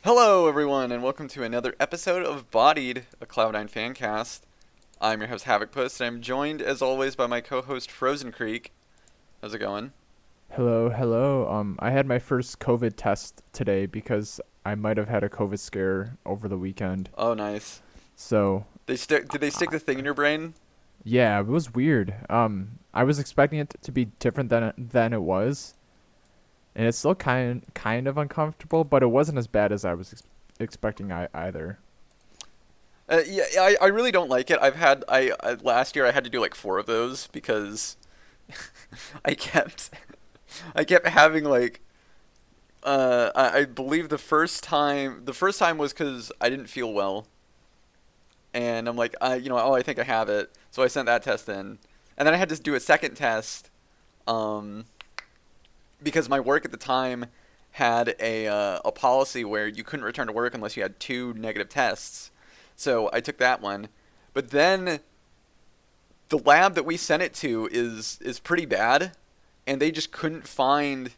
Hello, everyone, and welcome to another episode of Bodied, a Cloud9 fancast. I'm your host, Havokpus, and I'm joined, as always, by my co-host, Frozencreek. How's it going? Hello. I had my first COVID test today because I might have had a COVID scare over the weekend. Oh, nice. So, Did they stick the thing in your brain? yeah, it was weird. I was expecting it to be different than it was, and it's still kind of uncomfortable, but it wasn't as bad as I was expecting either. Yeah, I really don't like it. Last year I had to do like 4 of those because I kept I kept having like I believe the first time was because I didn't feel well, and I'm like, I think I have it. So I sent that test in, and then I had to do a second test, um, because my work at the time had a policy where you couldn't return to work unless you had 2 negative tests. So I took that one, but then the lab that we sent it to is pretty bad, and they just couldn't find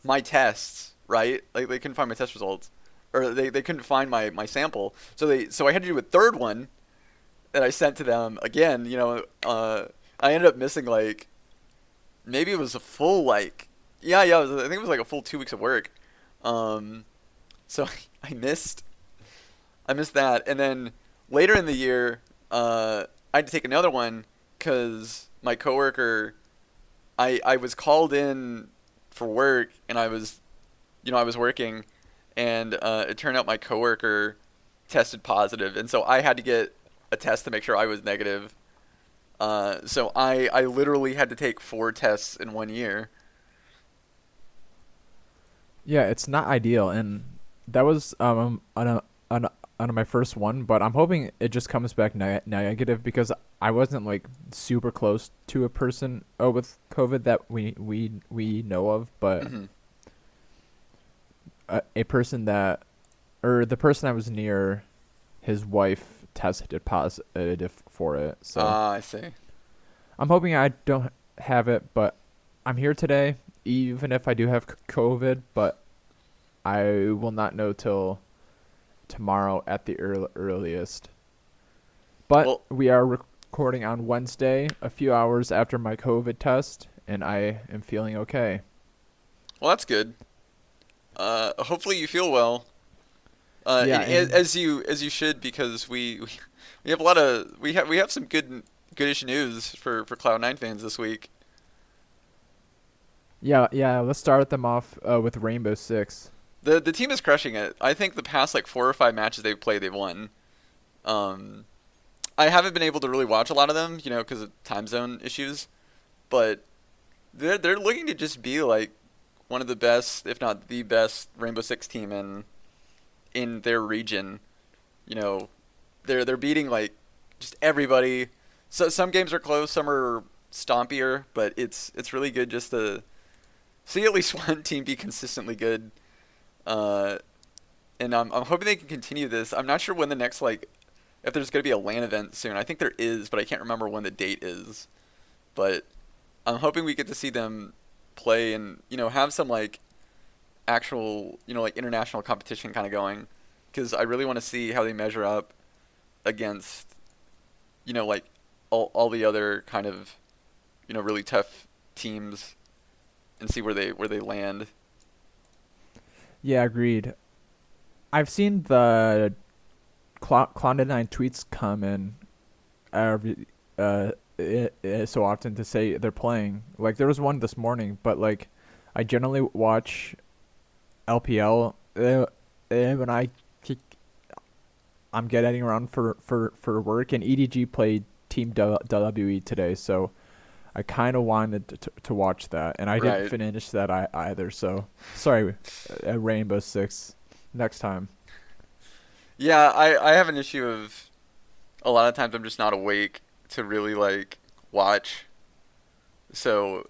my tests, right? Like they couldn't find my test results, or they couldn't find my sample. So I had to do a third one that I sent to them again. I ended up missing like maybe it was a full like I think it was like a full 2 weeks of work. Um, so I missed that, and then later in the year, I had to take another one because my coworker, I was called in for work, and I was working, and it turned out my coworker tested positive, and so I had to get a test to make sure I was negative. So I literally had to take 4 tests in 1 year. Yeah, it's not ideal, and that was on my first one, but I'm hoping it just comes back negative because I wasn't like super close to a person with COVID that we know of, but Hmm. a person that, or the person I was near, his wife tested positive for it. So Ah, I see. I'm hoping I don't have it, but I'm here today, even if I do have COVID, but I will not know till tomorrow at the earliest. But Well, we are recording on Wednesday, a few hours after my COVID test, and I am feeling okay. that's good. Hopefully you feel well. Yeah, and As you should, because we have a lot of we have some goodish news for Cloud9 fans this week. yeah, let's start them off with Rainbow Six. The team is crushing it. I think the past like 4 or 5 matches they've played, they've won. Um, I haven't been able to really watch a lot of them, because of time zone issues. But they're looking to just be like one of the best, if not the best, Rainbow Six team in their region. You know, they're beating like just everybody. So some games are close, some are stompier, but it's really good just to see at least one team be consistently good. Uh, and I'm hoping they can continue this. I'm not sure when the next like if there's going to be a LAN event soon. I think there is, but I can't remember when the date is. But I'm hoping we get to see them play and have some like actual like international competition kind of going, because I really want to see how they measure up against like all the other kind of really tough teams, and see where they land. Yeah, agreed. I've seen the Cloud9 tweets come in every so often to say they're playing. Like there was one this morning, but like I generally watch LPL when I'm getting around for work, and EDG played Team WWE today, so I kind of wanted to watch that, and I didn't Right. finish that either. So sorry, Rainbow Six. Next time. Yeah, I have an issue of a lot of times I'm just not awake to really like watch, so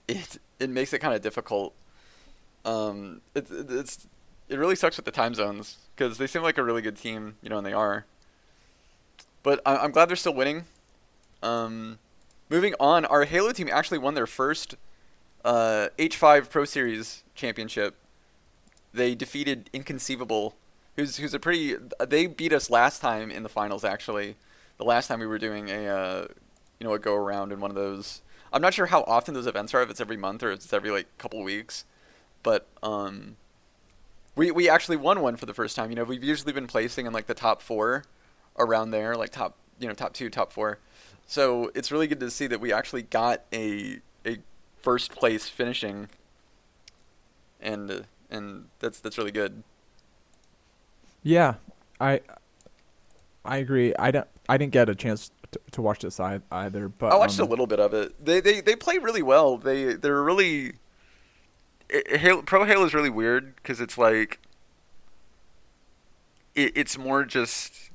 it makes it kind of difficult. It really sucks with the time zones because they seem like a really good team, and they are. But I'm glad they're still winning. Um, moving on, our Halo team actually won their first H5 Pro Series championship. They defeated Inconceivable, who's a pretty. They beat us last time in the finals. Actually, the last time we were doing a go around in one of those. I'm not sure how often those events are. If it's every month or if it's every like couple of weeks, but we actually won one for the first time. We've usually been placing in like the top 4, around there, like top 2, top 4. So it's really good to see that we actually got a first place finishing, and that's really good. Yeah, I agree. I didn't get a chance to watch this either, but I watched a little bit of it. They play really well. They're really Pro Halo is really weird because it's like it's more just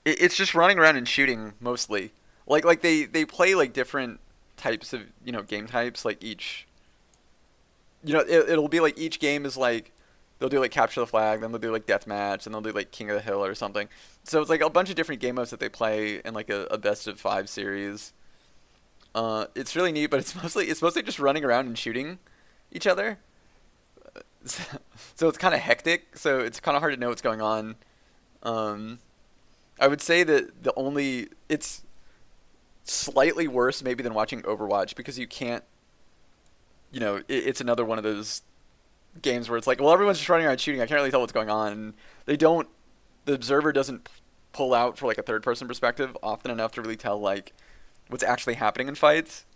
it's just running around and shooting mostly. Like they play like different types of game types. Like each it'll be like each game is like they'll do like capture the flag, then they'll do like deathmatch, and they'll do like king of the hill or something. So it's like a bunch of different game modes that they play in like a best of 5 series. It's really neat, but it's mostly just running around and shooting each other. So it's kind of hectic. So it's kind of hard to know what's going on. I would say that it's slightly worse maybe than watching Overwatch because you can't. It's another one of those games where it's like, well, everyone's just running around shooting. I can't really tell what's going on. The observer doesn't pull out for like a third person perspective often enough to really tell like what's actually happening in fights.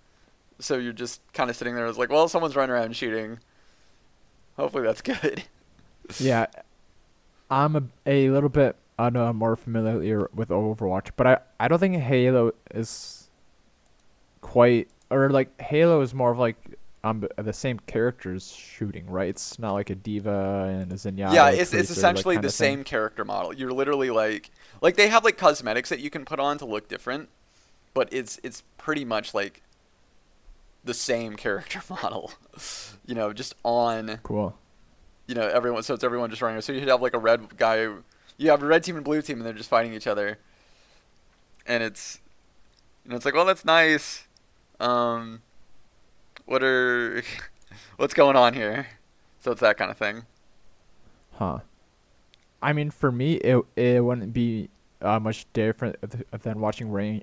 So you're just kind of sitting there as like, well, someone's running around shooting. Hopefully that's good. Yeah, I'm a little bit more familiar with Overwatch, but I don't think Halo is quite, or like Halo is more of like the same characters shooting, right? It's not like a Diva and a Zenyatta. Yeah, it's essentially the same character model. You're literally like they have like cosmetics that you can put on to look different, but it's pretty much like the same character model. Just on. Cool. Everyone. So it's everyone just running. So you'd have like a red guy. You have a red team and blue team, and they're just fighting each other. And it's like, well, that's nice. What's going on here? So it's that kind of thing. Huh. I mean, for me, it wouldn't be much different than watching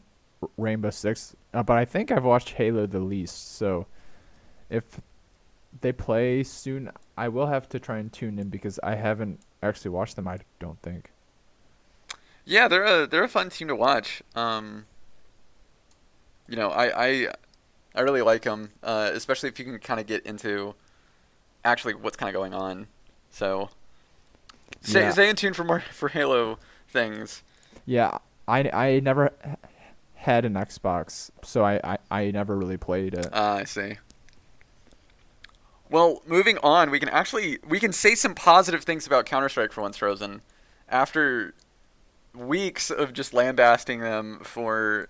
Rainbow Six, but I think I've watched Halo the least. So if they play soon, I will have to try and tune in because I haven't actually watched them. I don't think. Yeah, they're a fun team to watch. I really like them, especially if you can kind of get into actually what's kind of going on. So stay in tune for more for Halo things. Yeah, I never had an Xbox, so I never really played it. I see. Well, moving on, we can say some positive things about Counter-Strike for once, Frozen. After weeks of just lambasting them for,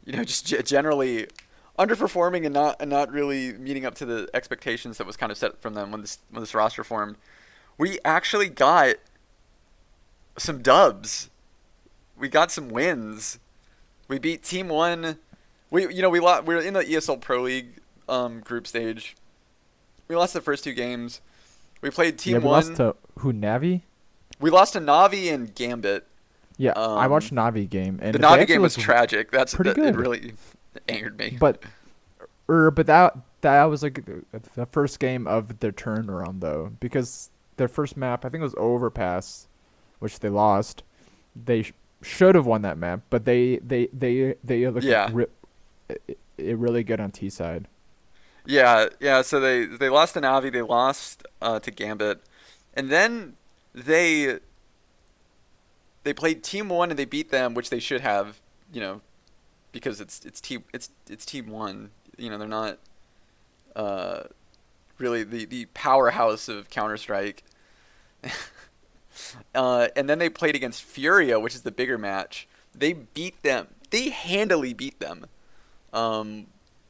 just generally underperforming and not really meeting up to the expectations that was kind of set from them when this roster formed, we actually got some dubs. We got some wins. We beat Team 1. We were in the ESL Pro League group stage. We lost the first 2 games. We played Team 1. We lost to who, Navi? We lost to Navi and Gambit. Yeah, I watched Navi game, and the Navi game was tragic. That's pretty good. It really angered me. But that was like the first game of their turnaround though, because their first map, I think it was Overpass, which they lost. They should have won that map, but they looked really good on T side. Yeah. So they lost to Navi, they lost to Gambit, and then they played Team 1 and they beat them, which they should have, because it's Team 1. They're not really the powerhouse of Counter-Strike. And then they played against Furia, which is the bigger match. They beat them. They handily beat them.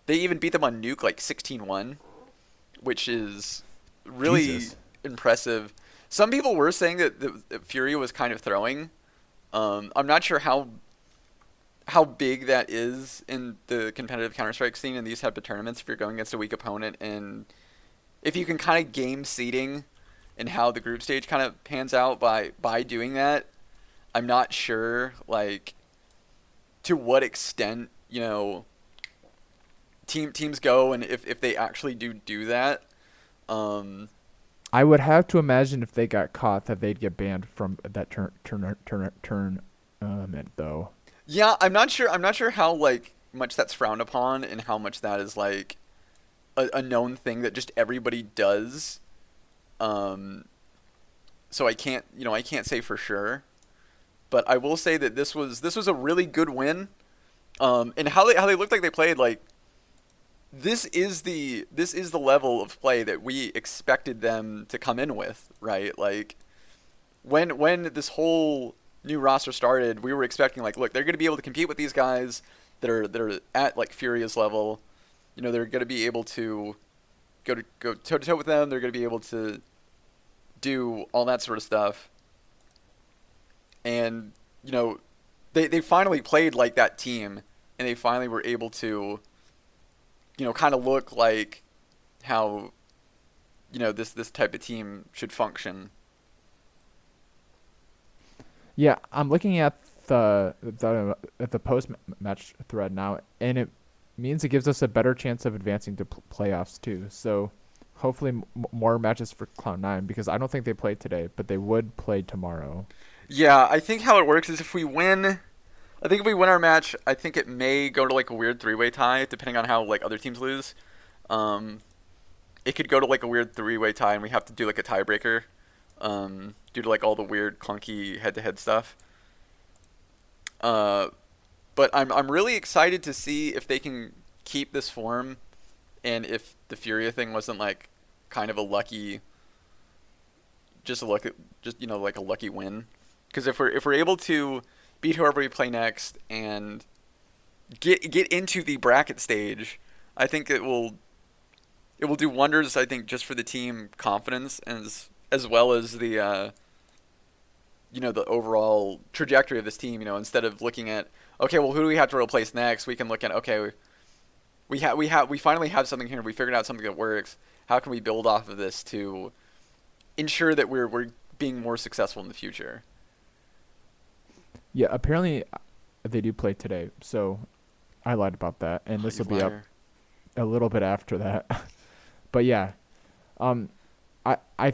They even beat them on Nuke like 16-1, which is really impressive. Some people were saying that Furia was kind of throwing I'm not sure how big that is in the competitive Counter-Strike scene in these type of tournaments if you're going against a weak opponent, and if you can kind of game seeding and how the group stage kind of pans out by doing that. I'm not sure like to what extent, teams go, and if they actually do that. Um, I would have to imagine if they got caught that they'd get banned from that tournament, though. yeah, I'm not sure. I'm not sure how like much that's frowned upon and how much that is like a known thing that just everybody does. Um, so I can't say for sure, but I will say that this was a really good win. And how they looked like they played, like this is the level of play that we expected them to come in with, right? Like when this whole new roster started, we were expecting like, look, they're going to be able to compete with these guys that are at like Furious level. They're going to be able to go toe to toe with them. They're going to be able to do all that sort of stuff. And they finally played like that team, and they finally were able to kind of look like how this type of team should function. Yeah, I'm looking at the post match thread now, and it means it gives us a better chance of advancing to playoffs too. So hopefully more matches for Cloud9, because I don't think they played today, but they would play tomorrow. Yeah, I think how it works is I think if we win our match, I think it may go to like a weird three-way tie, depending on how like other teams lose. Um, it could go to like a weird three-way tie, and we have to do like a tiebreaker, due to like all the weird clunky head-to-head stuff. Uh, but I'm really excited to see if they can keep this form, and if the Furia thing wasn't like kind of a lucky, just like a lucky win. Because if we're able to beat whoever we play next and get into the bracket stage, I think it will do wonders. I think just for the team confidence, as well as the overall trajectory of this team. Instead of looking at, okay, well, who do we have to replace next, we can look at, okay, we finally have something here. We figured out something that works. How can we build off of this to ensure that we're being more successful in the future? Yeah, apparently they do play today, so I lied about that, and this You will be up liar. a little bit after that. But yeah, um, I I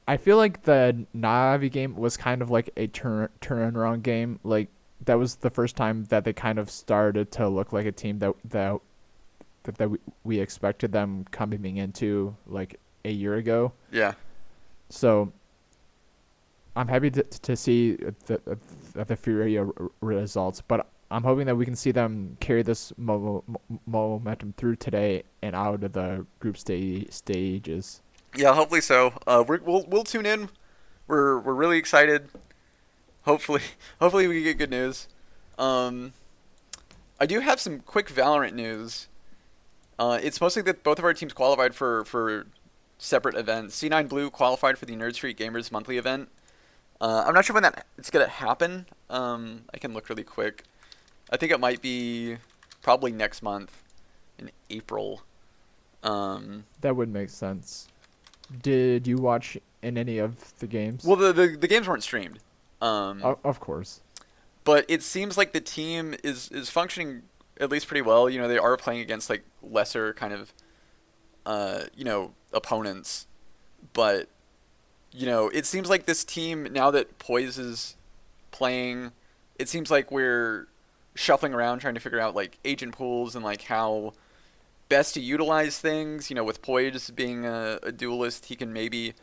I feel like the Navi game was kind of like a turnaround game. Like that was the first time that they kind of started to look like a team that we expected them coming into like a year ago. Yeah. So I'm happy to see the Furia results, but I'm hoping that we can see them carry this momentum through today and out of the group stages. Yeah, hopefully so. We'll tune in. We're really excited. Hopefully, hopefully we get good news. Um, I do have some quick Valorant news. It's mostly that both of our teams qualified for separate events. C9 Blue qualified for the Nerd Street Gamers monthly event. I'm not sure when it's gonna happen. I can look really quick. I think it might be probably next month in April. That would make sense. Did you watch in any of the games? Well, the games weren't streamed. Of course. But it seems like the team is functioning at least pretty well. They are playing against like lesser kind of opponents, but it seems like this team, now that Poise is playing, it seems like we're shuffling around trying to figure out like agent pools and like how best to utilize things. With Poise being a duelist, he can maybe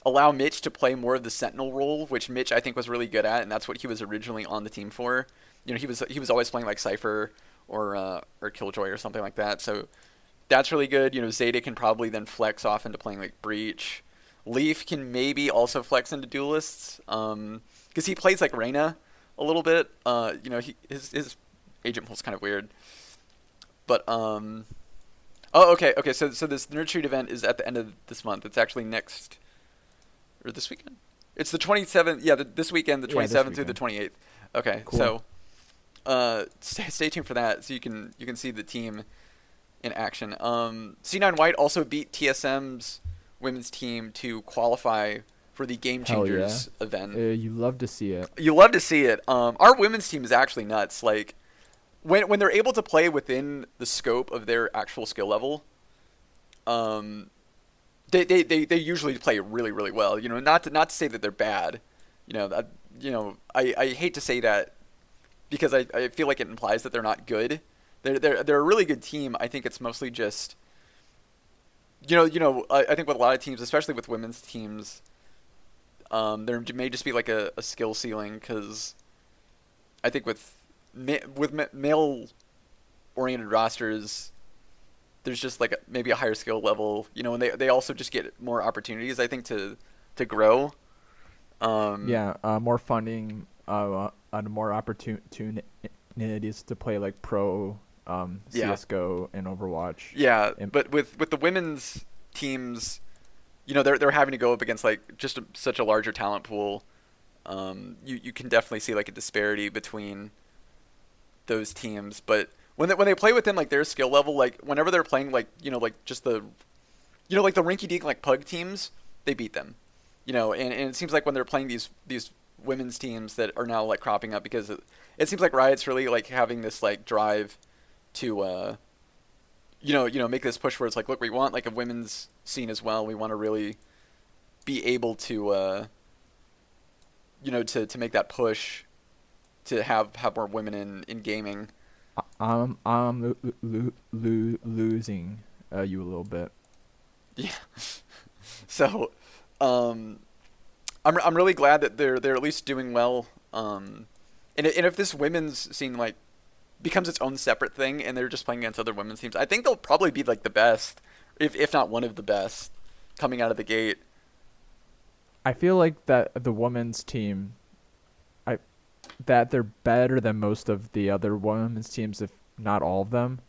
allow Mitch to play more of the Sentinel role, which Mitch I think was really good at, and that's what he was originally on the team for. He was always playing like Cypher or Killjoy or something like that. So that's really good. Zeta can probably then flex off into playing like Breach. Leaf can maybe also flex into duelists, because he plays like Reyna a little bit. His agent pool's kind of weird, but oh, okay. So this Nerd Street event is at the end of this month. It's actually next or this weekend. It's the 27th. Yeah, this weekend, the Yeah, this 27th through the weekend. 28th. Okay, Cool. so stay tuned for that, so you can see the team in action. C9 White also beat TSM's women's team to qualify for the Game Hell yeah. Changers event. You love to see it. You love to see it. Our women's team is actually nuts. Like when they're able to play within the scope of their actual skill level, um, they usually play really really well. You know, not to say that they're bad. You know that I hate to say that because I feel like it implies that they're not good. They're a really good team. I think it's mostly just I think with a lot of teams, especially with women's teams, there may just be like a skill ceiling because I think with male oriented rosters, there's just like maybe a higher skill level, and they also just get more opportunities, I think, to grow. Um, Yeah, more funding, and more opportunities to play like pro, yeah, CS:GO and Overwatch. yeah, And but with the women's teams, they're having to go up against like just such a larger talent pool. You can definitely see like a disparity between those teams, but when they play within like their skill level, like whenever they're playing like like just the like the rinky dink like pug teams, they beat them. And it seems like when they're playing these women's teams that are now like cropping up because it seems like Riot's really like having this like drive to make this push where it's like, look, we want like a women's scene as well. We want to really be able to to make that push to have more women in gaming. losing you a little bit. Yeah. So, um, I'm really glad that they're at least doing well. And if this women's scene like becomes its own separate thing and they're just playing against other women's teams, I think they'll probably be like the best, if not one of the best, coming out of the gate. I feel like that the women's team, I that they're better than most of the other women's teams, if not all of them,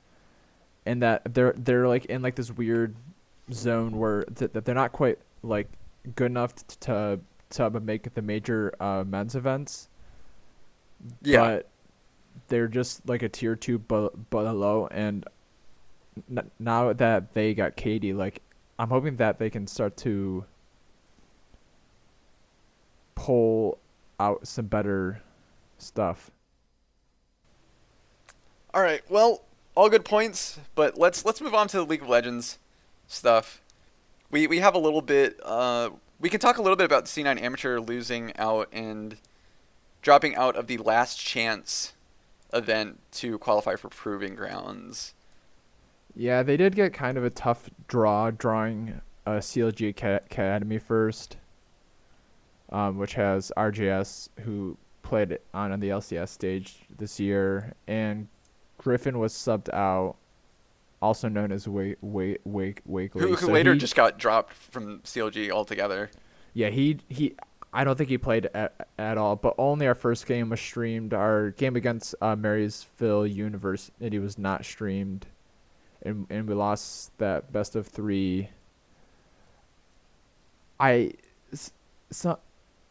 and that they're like in like this weird zone where that they're not quite like good enough to make the major men's events, Yeah. but they're just like a tier two below. And now that they got Katie, like I'm hoping that they can start to pull out some better stuff. All right. Well, all good points, but let's move on to the League of Legends stuff. We have a little bit. We can talk a little bit about C9 Amateur losing out and dropping out of the last chance event to qualify for Proving Grounds. Yeah, they did get kind of a tough drawing CLG Academy first, which has RJS, who played on the LCS stage this year, and Griffin was subbed out, also known as Wakely. Who So later he, just got dropped from CLG altogether. yeah, he. I don't think he played at all, but only our first game was streamed. Our game against Marysville University was not streamed, and we lost that best of three. I so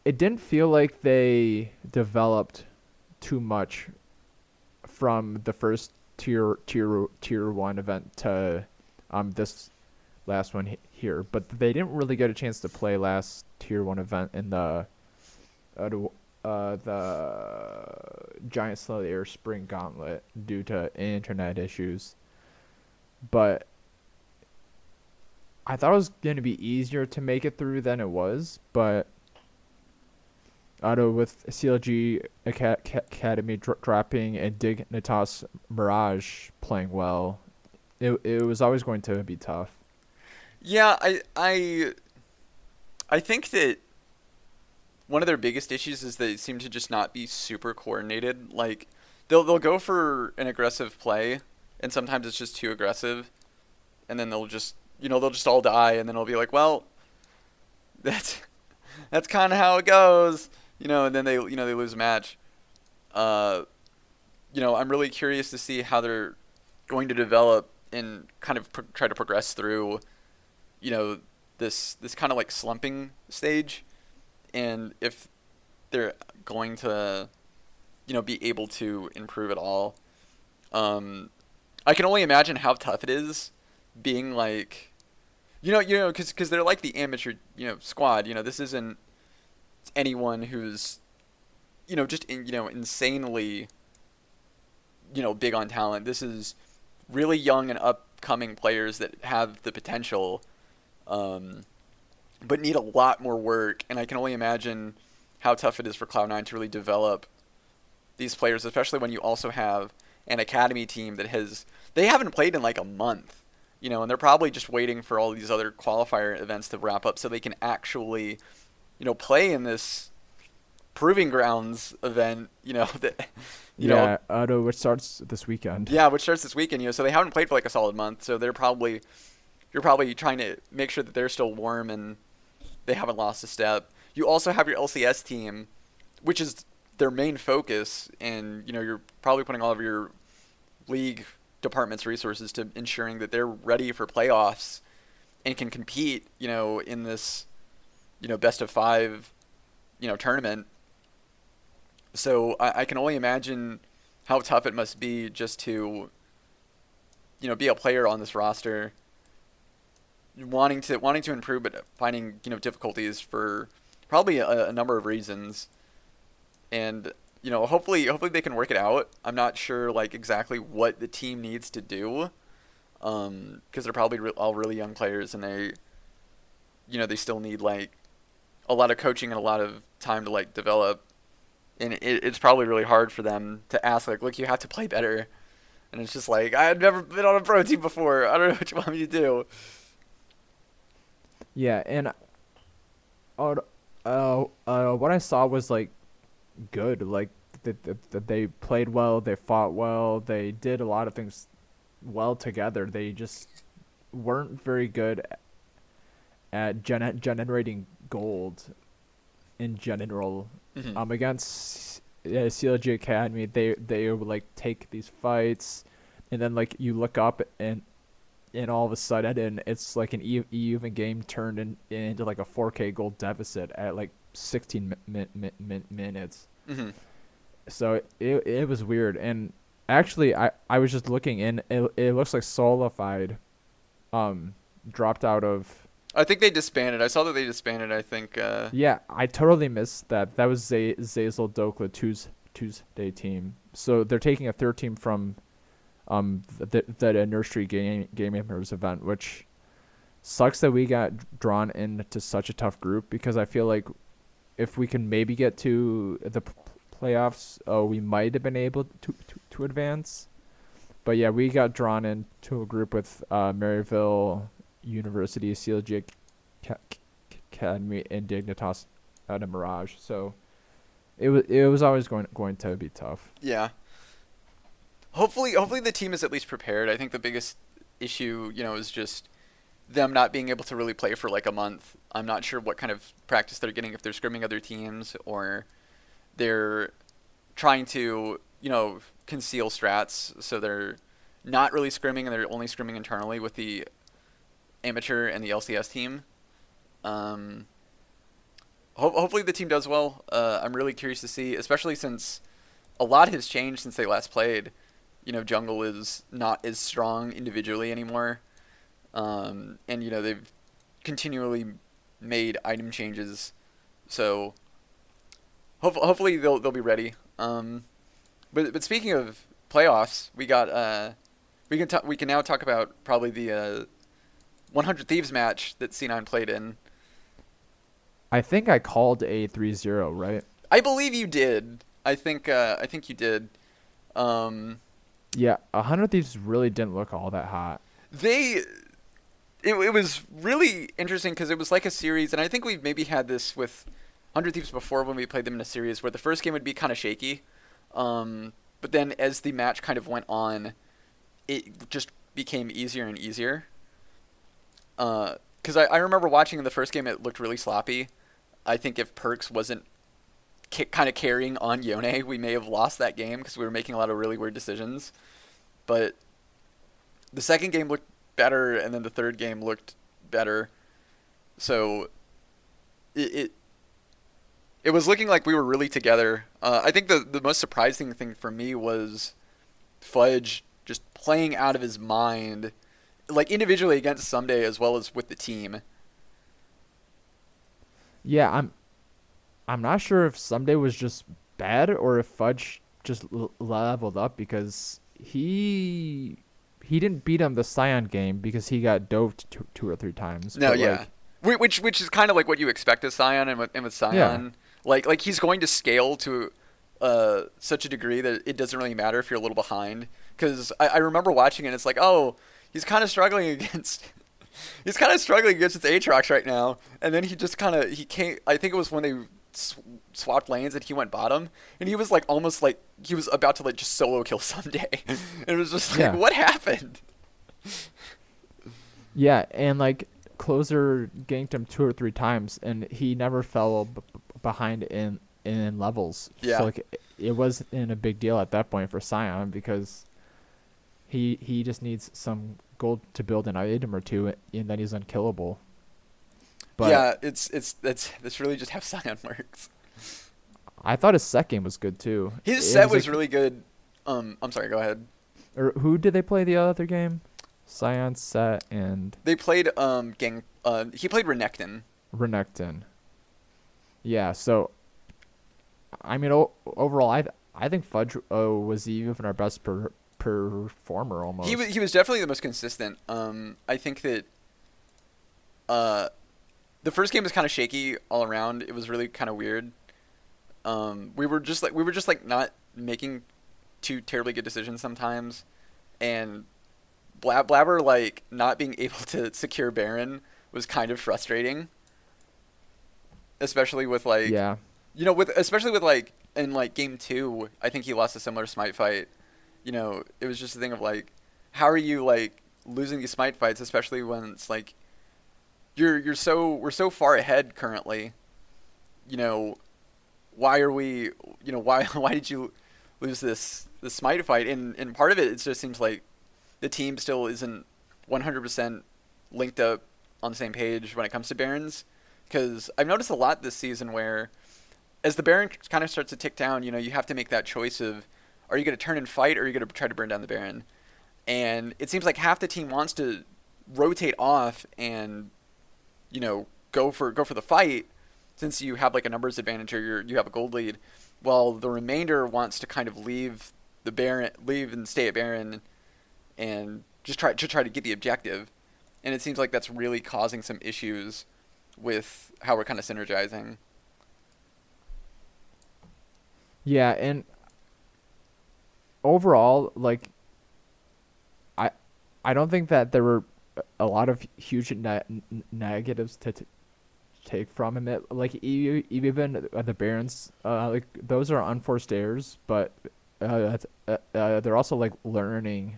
it didn't feel like they developed too much from the first tier one event to this last one here, but they didn't really get a chance to play last tier one event in the Giant Slayer Spring Gauntlet due to internet issues. But I thought it was going to be easier to make it through than it was, but with CLG Academy dropping and Dignitas Mirage playing well, it was always going to be tough. Yeah, I think that one of their biggest issues is they seem to just not be super coordinated. Like they'll go for an aggressive play, and sometimes it's just too aggressive, and then they'll just all die, and then it'll be like, well, that's that's kind of how it goes, and then they lose a match. Uh, I'm really curious to see how they're going to develop and kind of try to progress through, this kind of like slumping stage and if they're going to, be able to improve at all. Um, I can only imagine how tough it is being like, because they're like the amateur, squad. This isn't anyone who's, just insanely, big on talent. This is really young and upcoming players that have the potential, but need a lot more work. And I can only imagine how tough it is for Cloud9 to really develop these players, especially when you also have an academy team they haven't played in like a month, and they're probably just waiting for all these other qualifier events to wrap up so they can actually, play in this proving grounds event, that, which starts this weekend. Yeah, which starts this weekend, so they haven't played for like a solid month, so you're probably trying to make sure that they're still warm and they haven't lost a step. You also have your LCS team, which is their main focus, and you're probably putting all of your league department's resources to ensuring that they're ready for playoffs and can compete, in this, best of 5, tournament. So I can only imagine how tough it must be just to, be a player on this roster, wanting to improve, but finding difficulties for probably a number of reasons. And hopefully they can work it out. I'm not sure like exactly what the team needs to do, because they're probably all really young players, and they still need like a lot of coaching and a lot of time to like develop. And it's probably really hard for them to ask like, look, you have to play better. And it's just like, I've never been on a pro team before. I don't know what you want me to do. Yeah, and what I saw was like good. Like they played well, they fought well, they did a lot of things well together. They just weren't very good at generating gold in general. Mm-hmm. Against CLG Academy, they would like take these fights, and then like you look up and all of a sudden it's like an even game turned into like a 4K gold deficit at like 16 minutes. Mm-hmm. So it was weird. And actually I was just looking, and it looks like Solified dropped out of. I think they disbanded. I saw that they disbanded. I think. Yeah, I totally missed that. That was Zazel Dokla Tuesday team. So they're taking a third team from the nursery gamers event, which sucks that we got drawn into such a tough group, because I feel like if we can maybe get to the playoffs, we might have been able to advance. But yeah, we got drawn into a group with Maryville University, CLG Academy, and Dignitas out of Mirage. So it was always going to be tough. Yeah. Hopefully the team is at least prepared. I think the biggest issue, is just them not being able to really play for like a month. I'm not sure what kind of practice they're getting, if they're scrimming other teams or they're trying to, conceal strats, so they're not really scrimming and they're only scrimming internally with the amateur and the LCS team. Hopefully the team does well. I'm really curious to see, especially since a lot has changed since they last played. Jungle is not as strong individually anymore. And, they've continually made item changes. So hopefully they'll be ready. But speaking of playoffs, we got we can now talk about probably the 100 Thieves match that C9 played in. I think I called a 3-0, right? I believe you did. I think you did. Yeah, 100 Thieves really didn't look all that hot. It was really interesting because it was like a series, and I think we maybe had this with 100 Thieves before when we played them in a series, where the first game would be kind of shaky, but then as the match kind of went on, it just became easier and easier. Because I remember watching in the first game, it looked really sloppy. I think if Perks wasn't kind of carrying on Yone, we may have lost that game because we were making a lot of really weird decisions. But the second game looked better, and then the third game looked better. So it It was looking like we were really together. I think the most surprising thing for me was Fudge just playing out of his mind, like individually against Someday as well as with the team. Yeah, I'm not sure if Someday was just bad or if Fudge just leveled up because he didn't beat him the Scion game because he got doved two or three times. No, But yeah, like, which is kind of like what you expect of Scion, and with yeah, Scion, like he's going to scale to such a degree that it doesn't really matter if you're a little behind. Because I remember watching it, and it's like, oh, he's kind of struggling against. He's kind of struggling against his Aatrox right now, and then he just kind of he came. I think it was when they swapped lanes and he went bottom, and he was like almost like he was about to like just solo kill Someday. And it was just like, yeah, what happened? yeah, and like Closer ganked him two or three times, and he never fell behind in levels. So Yeah, like it wasn't a big deal at that point for Scion because he just needs some gold to build an item or two, and then he's unkillable. But yeah. That's really just how Scion works. I thought his set game was good too. His It set was was like, really good. I'm sorry. Go ahead. or who did they play the other game? Scion, Set, and They played Gang. He played Renekton. Renekton. Yeah, so I mean, overall, I think Fudge was even our best performer almost. He was definitely the most consistent. I think that uh, the first game was kind of shaky all around. It was really kind of weird. We were just like not making too terribly good decisions sometimes, and Blabber like not being able to secure Baron was kind of frustrating, especially with like Yeah, with especially with like in like game two. I think he lost a similar smite fight. It was just a thing of like, how are you like losing these smite fights, especially when it's like we're so far ahead currently. You know, why are we? Why did you lose this smite fight? And part of it just seems like the team still isn't 100% linked up on the same page when it comes to Barons. Because I've noticed a lot this season where, as the Baron kind of starts to tick down, you have to make that choice of, are you going to turn and fight, or are you going to try to burn down the Baron? And it seems like half the team wants to rotate off and, go for the fight, since you have like a numbers advantage or you have a gold lead, while the remainder wants to kind of leave and stay at Baron and just try to get the objective. And it seems like that's really causing some issues with how we're kind of synergizing. yeah, and overall, like I I don't think that there were a lot of huge negatives to take from him. Like even the Barons, like those are unforced errors, but they're also like learning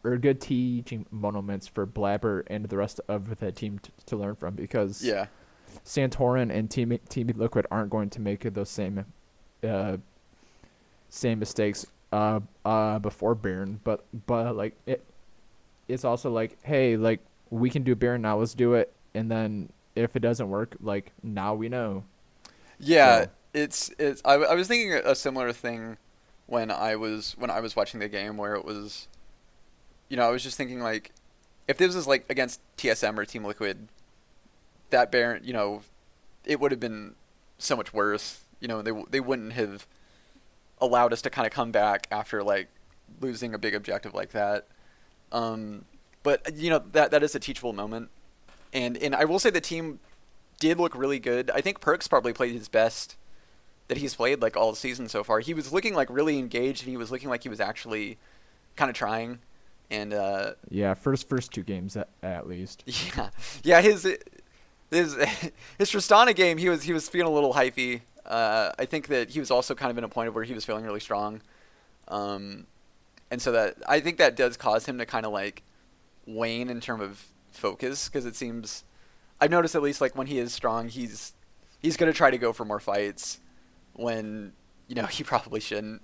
or good teaching moments for Blabber and the rest of the team to learn from, because Yeah. Santorin and Team Liquid aren't going to make those same mistakes before Baron, but like it's also like, hey, like we can do Baron now, let's do it, and then if it doesn't work, like now we know. Yeah, So it's I was thinking a similar thing when I was watching the game, where it was, I was just thinking like, if this was like against TSM or Team Liquid, that Baron, it would have been so much worse. They wouldn't have allowed us to kind of come back after like losing a big objective like that. But that is a teachable moment, and I will say the team did look really good. I think Perks probably played his best that he's played like all season so far. He was looking like really engaged, and he was looking like he was actually kind of trying. And yeah, first two games at least. yeah, his Tristana game, he was feeling a little hypey. I think that he was also kind of in a point of where he was feeling really strong. And so that I think that does cause him to kind of like wane in terms of focus, because it seems I've noticed at least like when he is strong, he's gonna try to go for more fights when he probably shouldn't.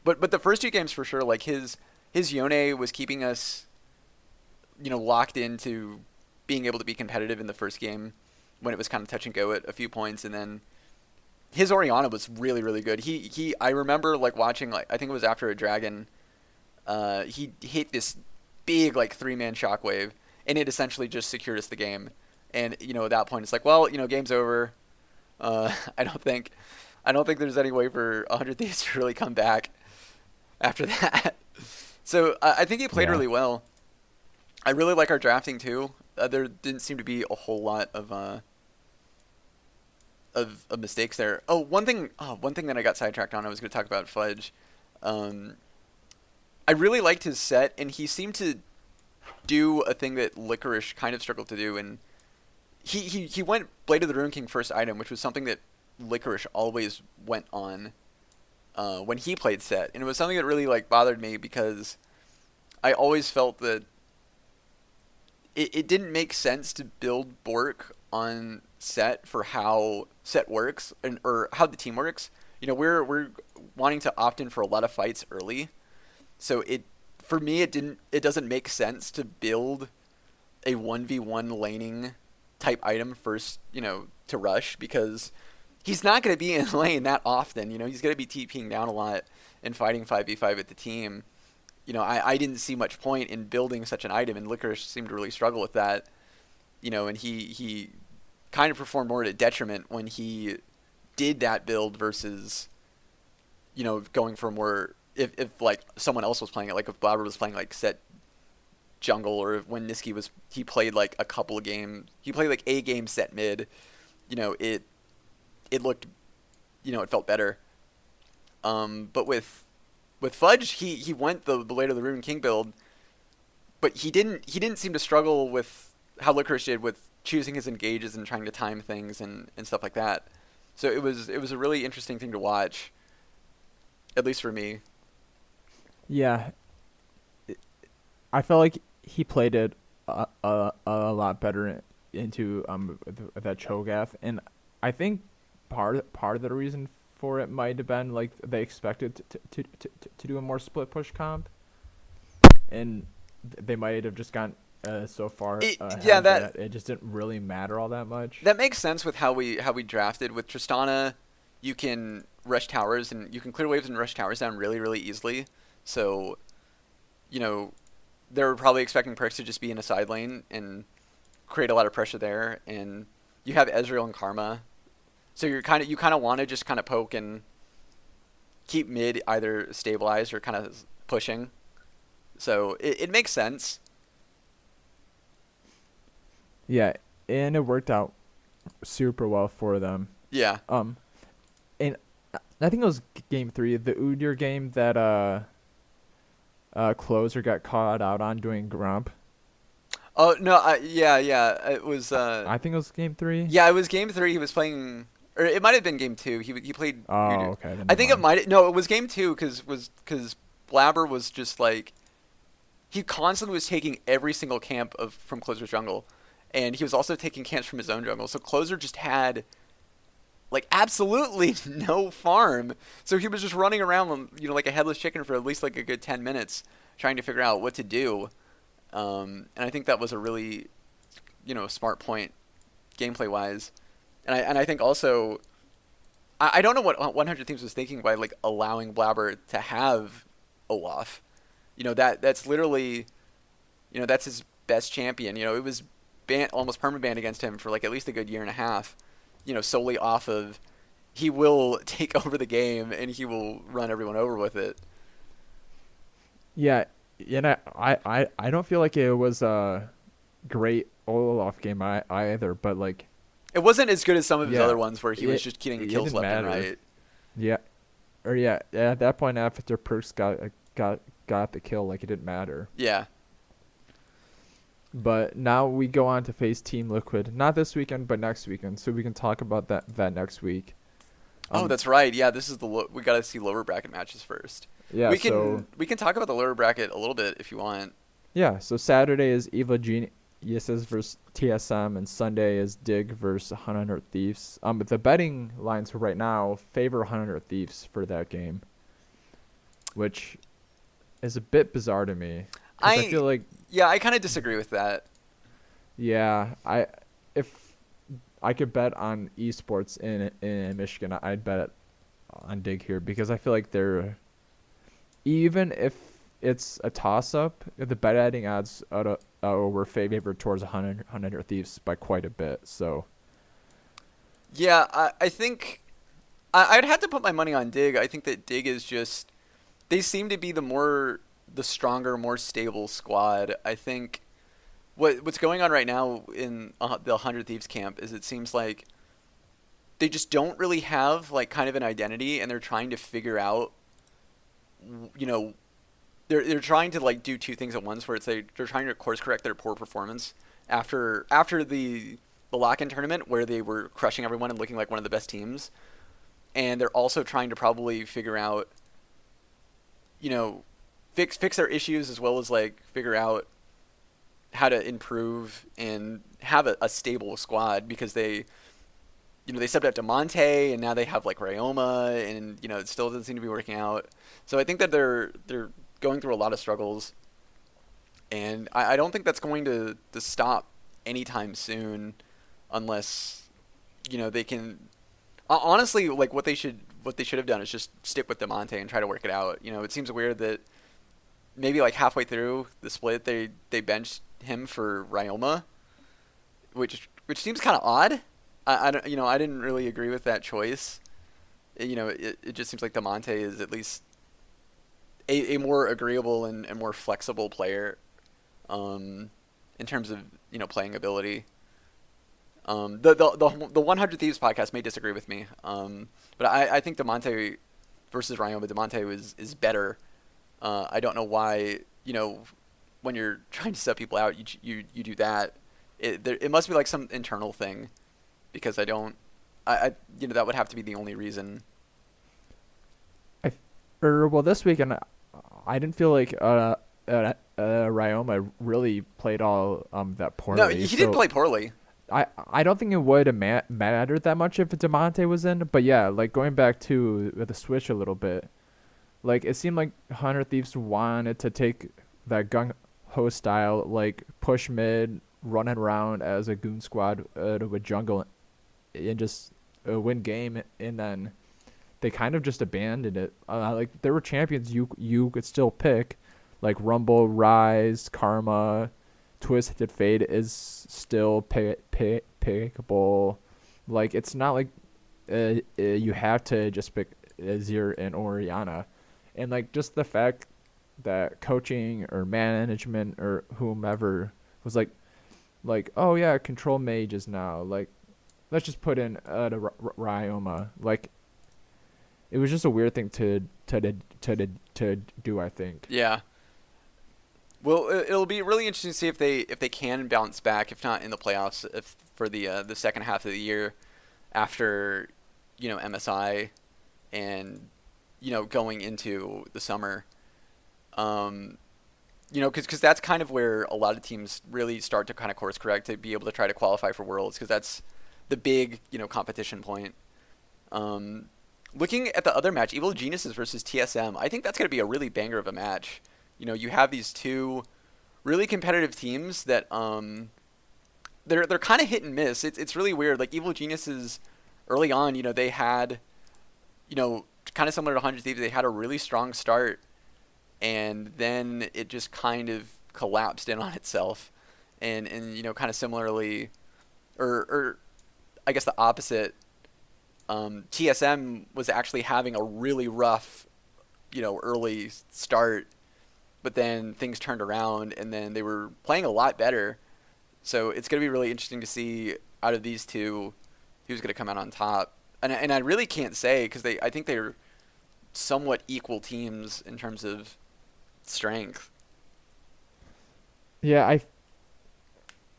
But the first two games for sure, like his Yone was keeping us locked into being able to be competitive in the first game, when it was kind of touch and go at a few points, and then his Orianna was really, really good. I remember like watching, like, I think it was after a dragon, he hit this big like 3-man shockwave, and it essentially just secured us the game. And at that point, it's like, well, game's over. I don't think there's any way for 100 Thieves to really come back after that. So I think he played really well. I really like our drafting too. There didn't seem to be a whole lot of mistakes there. One thing that I got sidetracked on. I was going to talk about Fudge. I really liked his set, and he seemed to do a thing that Licorice kind of struggled to do, and he went Blade of the Ruin King first item, which was something that Licorice always went on when he played set, and it was something that really like bothered me because I always felt that it didn't make sense to build Bork on set for how set works or how the team works. We're wanting to opt in for a lot of fights early, so for me it doesn't make sense to build a 1v1 laning type item first, to rush, because he's not going to be in lane that often. He's going to be TPing down a lot and fighting 5v5 with the team. I didn't see much point in building such an item, and Licorice seemed to really struggle with that. And he kind of performed more at a detriment when he did that build versus, going for more, if like someone else was playing it, like if Blabber was playing like set jungle, or when Niski he played like a couple of games, he played like a game set mid, it looked, it felt better. But with Fudge, he went the Blade of the Ruin King build, but he didn't seem to struggle with how Licorice did with choosing his engages and trying to time things and stuff like that. So it was a really interesting thing to watch, at least for me. Yeah, I felt like he played it a lot better into that Cho'Gath, and I think part of the reason for it might have been like they expected to do a more split push comp, and they might have just gone so far ahead that it just didn't really matter all that much. That makes sense with how we drafted. With Tristana, you can rush towers and you can clear waves and rush towers down really, really easily. So, they were probably expecting Perks to just be in a side lane and create a lot of pressure there. And you have Ezreal and Karma, so you kind of want to just kind of poke and keep mid either stabilized or kind of pushing. So it makes sense. Yeah, and it worked out super well for them. Yeah. And I think it was game 3, the Udyr game that Closer got caught out on doing Grump. Oh no! Yeah. It was. I think it was game 3. Yeah, it was game 3. He was playing, or it might have been game 2. He played. Oh, Udyr. okay. I think it might. No, it was game 2 because Blabber was just like, he constantly was taking every single camp from Closer's jungle, and he was also taking camps from his own jungle. So Closer just had like absolutely no farm. So he was just running around, like a headless chicken for at least like a good 10 minutes trying to figure out what to do. And I think that was a really, smart point gameplay wise. And I think also, I don't know what 100 Thieves was thinking by like allowing Blabber to have Olaf. That's literally, that's his best champion. It was almost perma-banned against him for like at least a good year and a half. Solely off of, he will take over the game and he will run everyone over with it. Yeah, and I don't feel like it was a great Olaf game either, but like, it wasn't as good as some of his other ones where he was just getting kills left and right. Yeah, at that point after Perks got the kill, like it didn't matter. Yeah. But now we go on to face Team Liquid, not this weekend, but next weekend, so we can talk about that next week. That's right. Yeah, this is we got to see lower bracket matches first. Yeah, we can talk about the lower bracket a little bit if you want. Yeah, so Saturday is Eva Geniuses versus TSM, and Sunday is Dig versus 100 Thieves. But the betting lines right now favor 100 Thieves for that game, which is a bit bizarre to me. I feel like, yeah, I kind of disagree with that. Yeah, if I could bet on esports in Michigan. I'd bet on Dig here because I feel like they're, even if it's a toss up, the bet adding odds were favored towards 100 Thieves by quite a bit. So Yeah, I think I'd have to put my money on Dig. I think that Dig is just, they seem to be the stronger, more stable squad. I think what's going on right now in the 100 Thieves camp is it seems like they just don't really have like kind of an identity, and they're trying to figure out, you know, they're trying to like do two things at once, where it's like they're trying to course correct their poor performance after the lock-in tournament where they were crushing everyone and looking like one of the best teams, and they're also trying to probably figure out, you know, fix their issues, as well as like figure out how to improve and have a stable squad, because they, you know, they stepped up to Monte, and now they have like Ryoma, and you know, it still doesn't seem to be working out. So I think that they're going through a lot of struggles, and I don't think that's going to stop anytime soon, unless, you know, they can, honestly, like what they should have done is just stick with Demonte and try to work it out. You know, it seems weird that maybe like halfway through the split they benched him for Ryoma, which seems kind of odd. I don't, you know, I didn't really agree with that choice. You know, it just seems like Demonte is at least a more agreeable and more flexible player, in terms of, you know, playing ability. The 100 Thieves podcast may disagree with me, but I think Demonte versus Ryoma, Demonte is better. I don't know why, you know, when you're trying to set people out, you do that. It must be like some internal thing, because I you know, that would have to be the only reason. well, this weekend I didn't feel like Ryoma really played all that No, poorly. he didn't play poorly. I don't think it would have mattered that much if Demonte was in, but yeah, like going back to the Switch a little bit, like it seemed like 100 Thieves wanted to take that gung ho style, like push mid, running around as a goon squad with jungle, and just win game, and then they kind of just abandoned it. Like there were champions you could still pick, like Rumble, Rise, Karma, Twisted Fate is still pickable. Like it's not like you have to just pick Azir and Oriana, and like just the fact that coaching or management or whomever was like oh yeah, control mages now, like let's just put in the Ryoma. Like it was just a weird thing to do, I think. Yeah. Well, it'll be really interesting to see if they can bounce back, if not in the playoffs, if for the second half of the year, after, you know, MSI, and, you know, going into the summer. You know, because that's kind of where a lot of teams really start to kind of course correct to be able to try to qualify for Worlds, because that's the big, you know, competition point. Looking at the other match, Evil Geniuses versus TSM, I think that's going to be a really banger of a match. You know, you have these two really competitive teams that they're kind of hit and miss. It's really weird. Like Evil Geniuses, early on, you know, they had, you know, kind of similar to 100 Thieves, they had a really strong start, and then it just kind of collapsed in on itself. And you know, kind of similarly, or I guess the opposite, TSM was actually having a really rough, you know, early start, but then things turned around, and then they were playing a lot better. So it's going to be really interesting to see out of these two who's going to come out on top. And I really can't say, because I think they're somewhat equal teams in terms of strength. Yeah,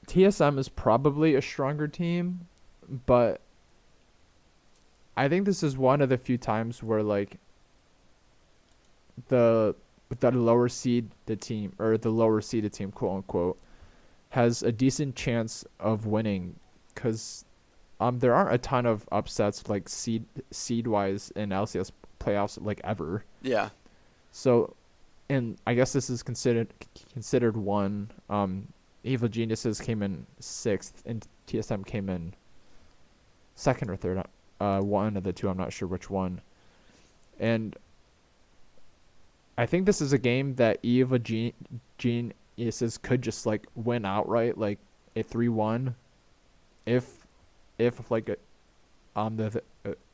TSM is probably a stronger team, but I think this is one of the few times where like the lower seed the team, or the lower seeded team, quote unquote, has a decent chance of winning, because there aren't a ton of upsets like seed wise in LCS playoffs like ever. Yeah. So, and I guess this is considered one. Evil Geniuses came in 6th, and TSM came in second or third. One of the two. I'm not sure which one. And I think this is a game that Eva Geniuses could just like win outright, like a 3-1, if like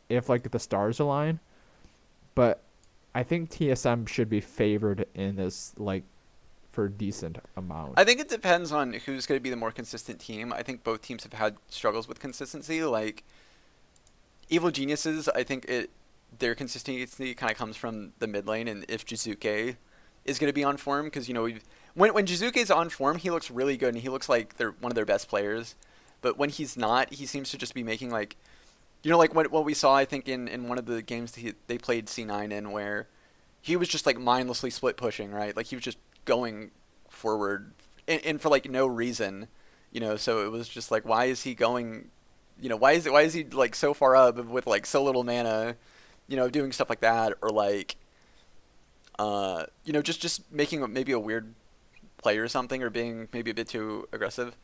if like the stars align. But I think TSM should be favored in this, like, for a decent amount. I think it depends on who's going to be the more consistent team. I think both teams have had struggles with consistency. Like Evil Geniuses, I think their consistency kind of comes from the mid lane, and if Jizuke is going to be on form, because when Jizuke is on form, he looks really good and he looks like they're one of their best players. But when he's not, he seems to just be making like, like what we saw, I think in one of the games they played C9 in, where he was just like mindlessly split pushing, right? Like he was just going forward and for like no reason, so it was just like, why is he going, why is he like so far up with like so little mana, doing stuff like that, or like just making maybe a weird play or something, or being maybe a bit too aggressive.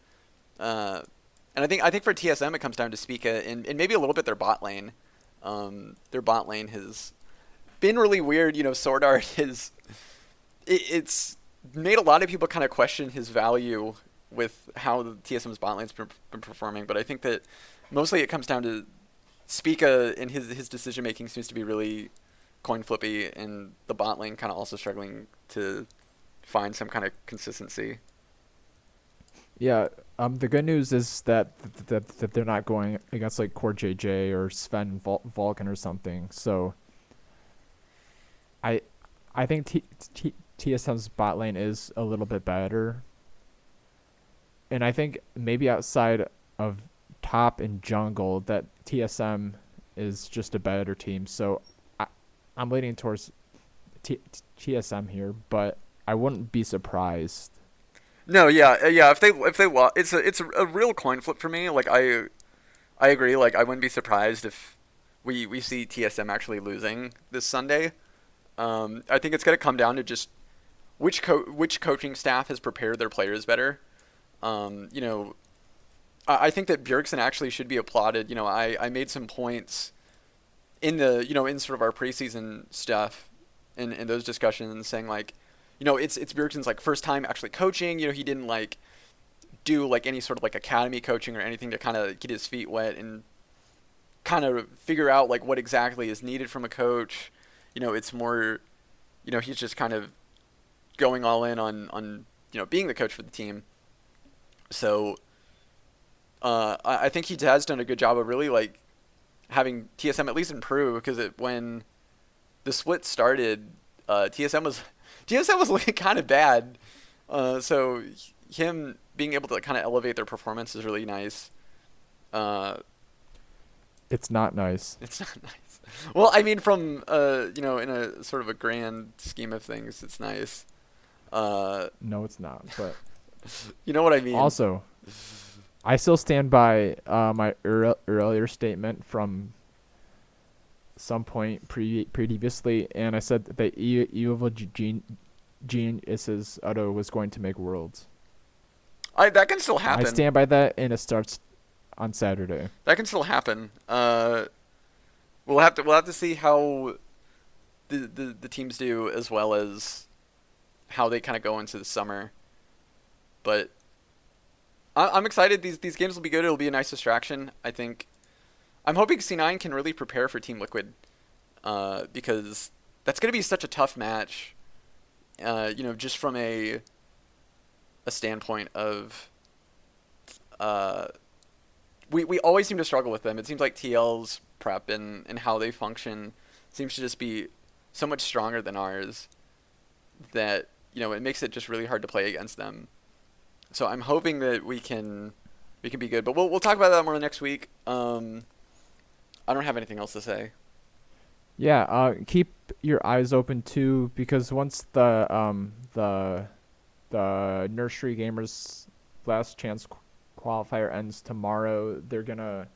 And I think for TSM it comes down to Spica and maybe a little bit their bot lane. Their bot lane has been really weird. Sword Art it's made a lot of people kind of question his value with how the TSM's bot lane's been performing. But I think that mostly it comes down to Spica, and his decision making seems to be really coin flippy, and the bot lane kind of also struggling to find some kind of consistency. Yeah. The good news is that they're not going against like Core JJ or Sven Vulcan or something. So I think TSM's bot lane is a little bit better. And I think maybe outside of top and jungle, that TSM is just a better team. So I'm leaning towards TSM here, but I wouldn't be surprised. No, yeah. If they lost, it's a real coin flip for me. Like I agree. Like I wouldn't be surprised if we see TSM actually losing this Sunday. I think it's gonna come down to just which coaching staff has prepared their players better. I think that Bjergsen actually should be applauded. I made some points in the in sort of our preseason stuff in those discussions, saying like, it's Bjergsen's like first time actually coaching. He didn't like do like any sort of like academy coaching or anything to kind of get his feet wet and kind of figure out like what exactly is needed from a coach. It's more, he's just kind of going all in on being the coach for the team. So I think he has done a good job of really like having TSM at least improve, because when the split started, TSM was looking kind of bad. So him being able to kind of elevate their performance is really nice. It's not nice. It's not nice. Well, I mean, from in a sort of a grand scheme of things, it's nice. No, it's not. But you know what I mean. Also, I still stand by my earlier statement from some point previously, and I said that Evil Geniuses Udyr was going to make Worlds. That can still happen. I stand by that, and it starts on Saturday. That can still happen. We'll have to see how the teams do, as well as how they kind of go into the summer. But I'm excited. These games will be good. It'll be a nice distraction, I think. I'm hoping C9 can really prepare for Team Liquid, because that's going to be such a tough match. Just from a standpoint of, we always seem to struggle with them. It seems like TL's prep and how they function seems to just be so much stronger than ours, that it makes it just really hard to play against them. So I'm hoping that we can be good, but we'll talk about that more next week. I don't have anything else to say. Yeah, keep your eyes open too, because once the Nursery Gamers Last Chance qualifier ends tomorrow, they're gonna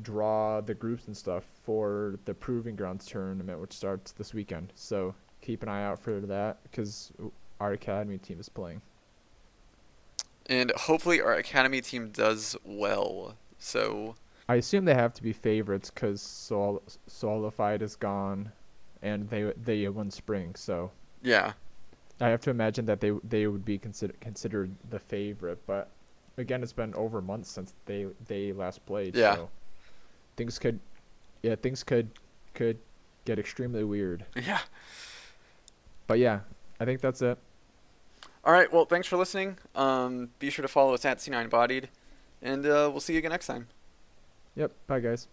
draw the groups and stuff for the Proving Grounds tournament, which starts this weekend. So keep an eye out for that, because our academy team is playing. And hopefully our academy team does well. So I assume they have to be favorites because Solidified is gone, and they won spring. So Yeah. I have to imagine that they would be considered the favorite. But again, it's been over months since they last played. Yeah. So things could could get extremely weird. Yeah. But yeah, I think that's it. All right. Well, thanks for listening. Be sure to follow us at C9 Bodied, and we'll see you again next time. Yep. Bye, guys.